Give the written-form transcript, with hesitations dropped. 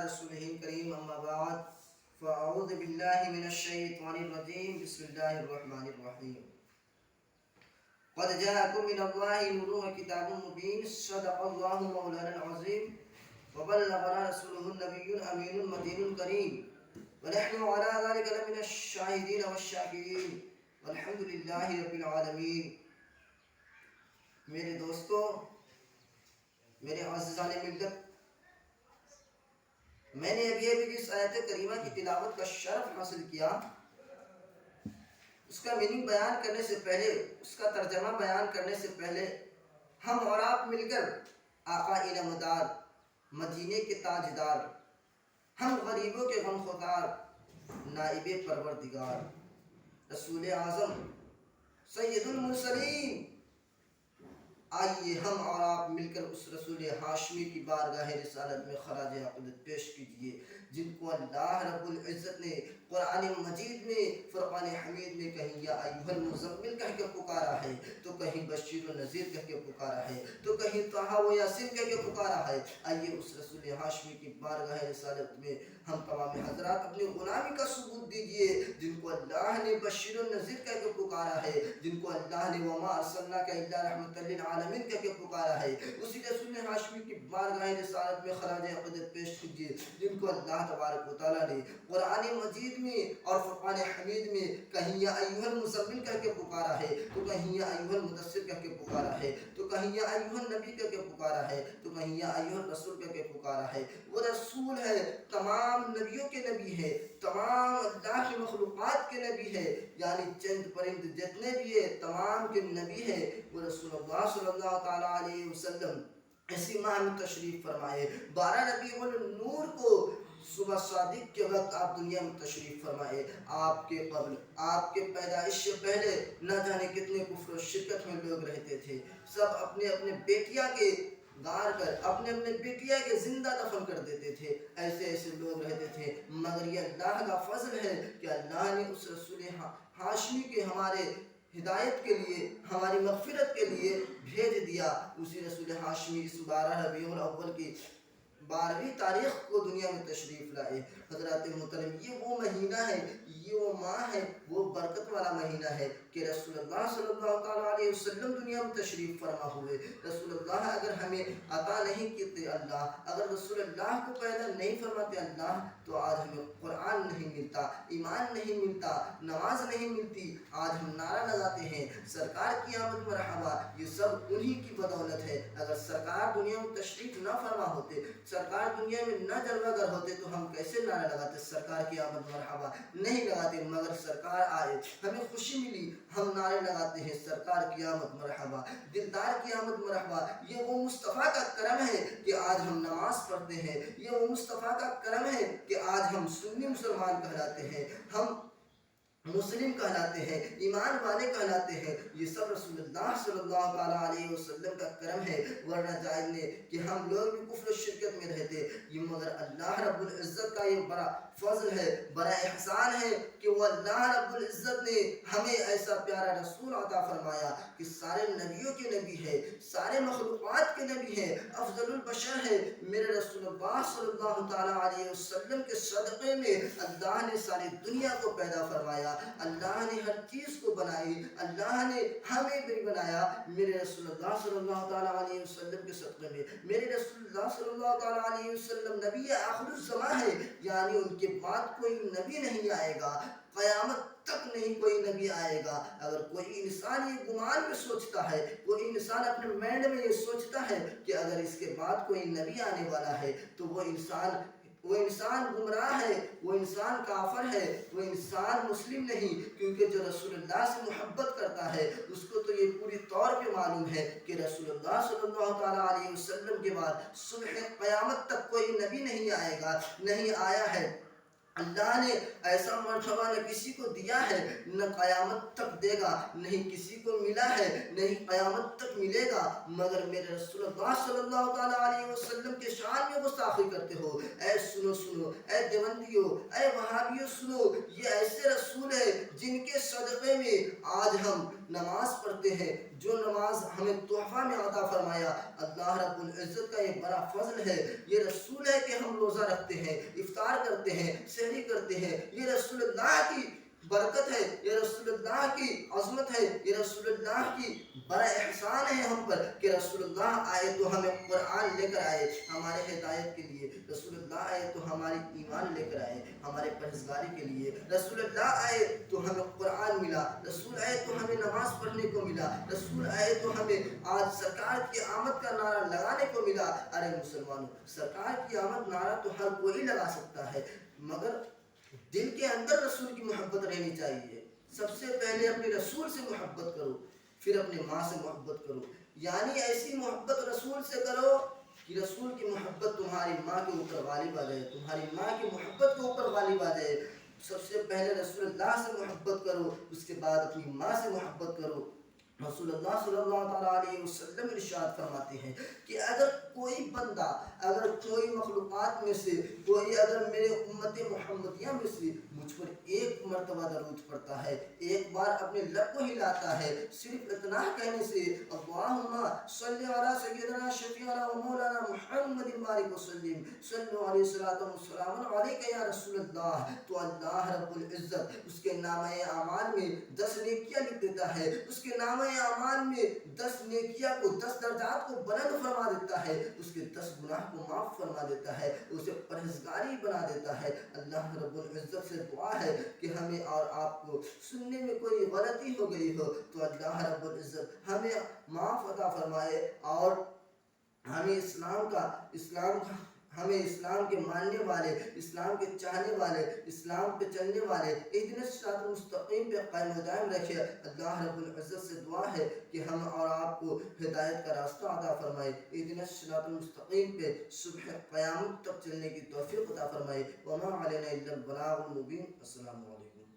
رسوله الكريم أما بعد فأعوذ بالله من الشيطان الرجيم بسم الله الرحمن الرحيم قد جاءكم من الله نور وكتاب مبين صدق الله مولانا العظيم وبلغنا رسوله النبي الأمين المدين الكريم ونحن على ذلك لمن الشاهدين والشاكرين والحمد لله رب العالمين. میرے دوستو، میرے عزیزان ملت، میں نے ابھی جس آیت کریمہ کی تلاوت کا شرف حاصل کیا، اس کا میننگ بیان کرنے سے پہلے، اس کا ترجمہ بیان کرنے سے پہلے ہم اور آپ مل کر آقا نامدار، مدینے کے تاجدار، ہم غریبوں کے غمخوار، نائب پروردگار، رسول اعظم سید المرسلین، آئیے ہم اور آپ مل کر اس رسول ہاشمی کی بارگاہ رسالت میں خراج عقیدت پیش کیجئے، جن کو اللہ رب العزت نے قرآن مجید میں فرقان حمید میں کہیں یا ایھا المزمل کہہ کے پکارا ہے، تو کہیں بشیر و نذیر کہہ کے پکارا ہے، تو کہیں طٰہٰ و یاسین کہہ کے پکارا ہے. آئیے اس رسول ہاشمی کی بارگاہ رسالت میں ہم تمام حضرات اپنی غلامی کا ثبوت دیجئے، جن کو اللہ نے بشیر و نذیر کہہ کے پکارا ہے، جن کو اللہ نے وما ارسلناک الا رحمۃ للعالمین کہہ کے پکارا ہے. اسی رسول ہاشمی کی بارگاہ رسالت میں خراج عقیدت پیش کیجئے، جن کو اللہ تبارک و تعالیٰ نے قرآن مجید میں اور فرقان حمید میں کہیں یا ایھا المزمل کہہ کے پکارا ہے، تو کہیں یا ایھا المدثر کہہ کے پکارا ہے، تو کہیں یا ایھا النبی کہہ کے پکارا ہے، تو کہیں یا ایھا الرسول کہہ کے پکارا ہے. وہ رسول ہے، تمام نبیوں کے نبی ہے، تمام اللہ کی مخلوقات کے نبی ہے، یعنی چند پرند جتنے بھی ہیں تمام کے نبی ہے. وہ رسول اللہ صلی اللہ تعالیٰ علیہ وسلم اسی ماہ میں تشریف فرمائے. 12 ربیع النور کو صبح صادق کے وقت آپ دنیا میں تشریف فرمائے. آپ کے قبل، آپ کے پیدائش سے پہلے نہ جانے کتنے کفر و شرکت میں لوگ رہتے تھے. سب اپنے اپنے بیٹیاں کے گار کر، اپنے اپنے بیٹیاں کے زندہ دفن کر دیتے تھے. ایسے ایسے لوگ رہتے تھے، مگر یہ اللہ کا فضل ہے کہ اللہ نے اس رسول ہاشمی کے ہمارے ہدایت کے لیے، ہماری مغفرت کے لیے بھیج دیا. اسی رسول ہاشمی اس 12 ربیع الاول کی 12ویں تاریخ کو دنیا میں تشریف لائے. حضرات محترم، یہ وہ مہینہ ہے، یہ وہ ماہ ہے، وہ برکت والا مہینہ ہے کہ رسول اللہ صلی اللہ تعالیٰ علیہ وسلم دنیا میں تشریف فرما ہوئے. رسول اللہ اگر ہمیں عطا نہیں کیتے اللہ، اگر رسول اللہ کو پیدا نہیں فرماتے اللہ، تو آج ہمیں قرآن نہیں ملتا، ایمان نہیں ملتا، نماز نہیں ملتی. آج ہم نعرہ لگاتے ہیں سرکار کی آمد مرحبا، یہ سب انہی کی بدولت ہے. اگر سرکار دنیا میں تشریف نہ فرما ہوتے، سرکار دنیا میں نہ جلوہ گر ہوتے، تو ہم کیسے نعرہ لگاتے سرکار کی آمد مرحبا؟ نہیں لگاتے. مگر سرکار آئے، ہمیں خوشی ملی، ہم نعرے لگاتے ہیں سرکار کی آمد مرحبا، دلدار کی آمد مرحبا. یہ وہ مصطفیٰ کا کرم ہے کہ آج ہم نماز پڑھتے ہیں، یہ وہ مصطفیٰ کا کرم ہے کہ آج ہم سنی مسلمان کہلاتے ہیں، ہم مسلم کہلاتے ہیں، ایمان والے کہلاتے ہیں. یہ سب رسول اللہ صلی اللہ تعالیٰ علیہ وسلم کا کرم ہے. ورنہ جائز نے کہ ہم لوگ بھی کفر و شرکت میں رہتے. یہ مگر اللہ رب العزت کا یہ بڑا فضل ہے، بڑا احسان ہے کہ وہ اللہ رب العزت نے ہمیں ایسا پیارا رسول عطا فرمایا کہ سارے نبیوں کے نبی ہے، سارے مخلوقات کے نبی ہے، افضل البشر ہے. میرے رسول اللہ صلی اللہ تعالیٰ علیہ وسلم کے صدقے میں اللہ نے ساری دنیا کو پیدا فرمایا، اللہ نے ہر چیز کو بنائی، اللہ نے ہمیں بھی بنایا. میرے رسول اللہ صلی اللہ تعالیٰ علیہ وسلم کے صدقے میں میرے رسول اللہ صلی اللہ تعالیٰ علیہ وسلم نبی آخر الزمان ہے، یعنی ان کے بعد کوئی نبی نہیں آئے گا، قیامت تک نہیں کوئی نبی آئے گا. اگر کوئی انسان یہ گمان میں سوچتا ہے، کوئی انسان اپنے مائنڈ میں یہ سوچتا ہے کہ اگر اس کے بعد کوئی نبی آنے والا ہے، تو وہ انسان گمراہ ہے، وہ انسان کافر ہے، وہ انسان مسلم نہیں. کیونکہ جو رسول اللہ سے محبت کرتا ہے اس کو تو یہ پوری طور پہ معلوم ہے کہ رسول اللہ صلی اللہ تعالیٰ علیہ وسلم کے بعد صبح قیامت تک کوئی نبی نہیں آئے گا، نہیں آیا ہے. اللہ نے ایسا مرتبہ نہ کسی کو دیا ہے، نہ قیامت تک دے گا، نہیں کسی کو ملا ہے، نہیں قیامت تک ملے گا. مگر میرے رسول اللہ صلی اللہ تعالیٰ علیہ وسلم کے شان میں گستاخی کرتے ہو. اے سنو سنو سنو، اے دیوبندیوں، اے وہابیوں سنو، یہ ایسے رسول ہے جن کے صدقے میں آج ہم نماز پڑھتے ہیں، جو نماز ہمیں تحفہ میں عطا فرمایا۔ اللہ رب العزت کا یہ بڑا فضل ہے، یہ رسول ہے کہ ہم روزہ رکھتے ہیں، افطار کرتے ہیں، سحری کرتے ہیں۔ یہ رسول اللہ کی برکت ہے، یہ رسول اللہ کی عظمت ہے، یہ رسول اللہ کی بڑا احسان ہے ہم پر کہ رسول اللہ آئے تو ہمیں قرآن لے کر آئے ہمارے ہدایت کے لیے، رسول اللہ آئے تو ہماری ایمان لے کر آئے ہمارے پرہیزگاری کے لیے، رسول اللہ آئے تو ہمیں قرآن ملا، رسول آئے تو ہمیں نماز پڑھنے کو ملا، رسول آئے تو ہمیں آج سرکار کی آمد کا نعرہ لگانے کو ملا۔ ارے مسلمانوں، سرکار کی آمد نعرہ تو ہر کوئی لگا سکتا ہے، مگر دل کے اندر رسول کی محبت رہنی چاہیے۔ سب سے پہلے اپنے رسول سے محبت کرو، پھر اپنے ماں سے محبت کرو، یعنی ایسی محبت رسول سے کرو کہ رسول کی محبت تمہاری ماں کے اوپر غالب آ جائے، تمہاری ماں کی محبت کے اوپر غالب آ جائے۔ سب سے پہلے رسول اللہ سے محبت کرو، اس کے بعد اپنی ماں سے محبت کرو۔ رسول اللہ صلی اللہ تعالیٰ علیہ وسلم ارشاد فرماتے ہیں کہ اگر کوئی بندہ، اگر کوئی مخلوقات میں سے کوئی اگر میرے امت محمدیہ میں سے مجھ پر ایک مرتبہ درود پڑھتا ہے، ایک بار اپنے لب کو ہلاتا ہے، صرف اتنا کہنے سے اللہم صلی علی سیدنا شفیعنا و مولانا محمد بارک وسلم صلی علیہ وسلم السلام علیکہ یا رسول اللہ، تو اللہ رب العزت اس کے نامہ اعمال میں 10 نیکیاں لکھ دیتا ہے، اس کے نامہ اعمال میں 10 نیکیاں کو 10 درجات کو بلند فرما دیتا ہے، اس کے 10 گناہ کو معاف فرما دیتا ہے، اسے پرہیزگاری بنا دیتا ہے۔ اللہ رب العزت سے دعا ہے کہ ہمیں اور آپ کو سننے میں کوئی غلطی ہو گئی ہو تو اللہ رب العزت ہمیں معاف عطا فرمائے، اور ہمیں ہمیں اسلام کے ماننے والے، اسلام کے چاہنے والے، اسلام پہ چلنے والے اہدنا الصراط المستقیم پہ قائم و دائم رکھے۔ اللہ رب العزت سے دعا ہے کہ ہم اور آپ کو ہدایت کا راستہ عطا فرمائے، اہدنا الصراط المستقیم پہ صبح قیامت تک چلنے کی توفیق عطا فرمائے۔ وما علینا الا البلاغ المبین۔ السلام علیکم۔